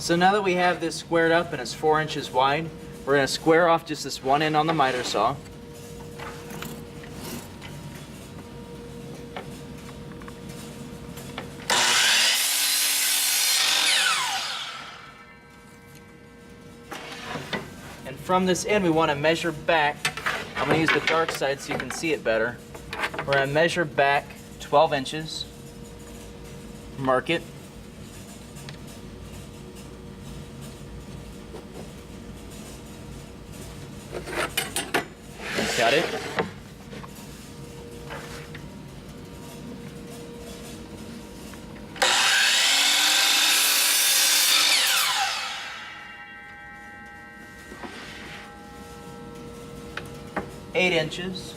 So now that we have this squared up and it's 4 inches wide, we're going to square off just this one end on the miter saw. And from this end we want to measure back. I'm going to use the dark side so you can see it better. We're going to measure back 12 inches. Mark it. And cut it. Eight inches.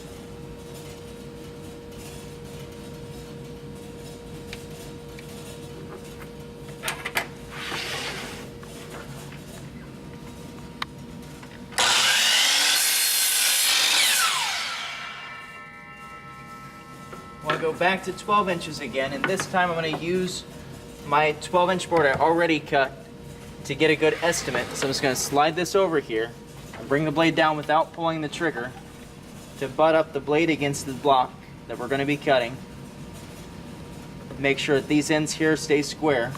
I want to go back to 12 inches again, and this time I'm going to use my 12-inch board I already cut to get a good estimate. So I'm just going to slide this over here and bring the blade down without pulling the trigger to butt up the blade against the block that we're going to be cutting. Make sure that these ends here stay square.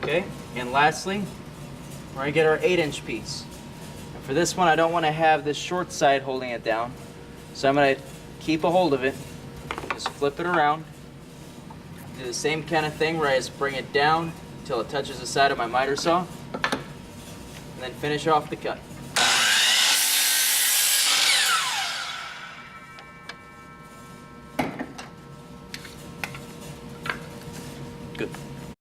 Okay, and lastly, we're going to get our 8-inch piece. And for this one, I don't want to have this short side holding it down, so I'm going to keep a hold of it, just flip it around, do the same kind of thing where I just bring it down until it touches the side of my miter saw, and then finish off the cut. Good.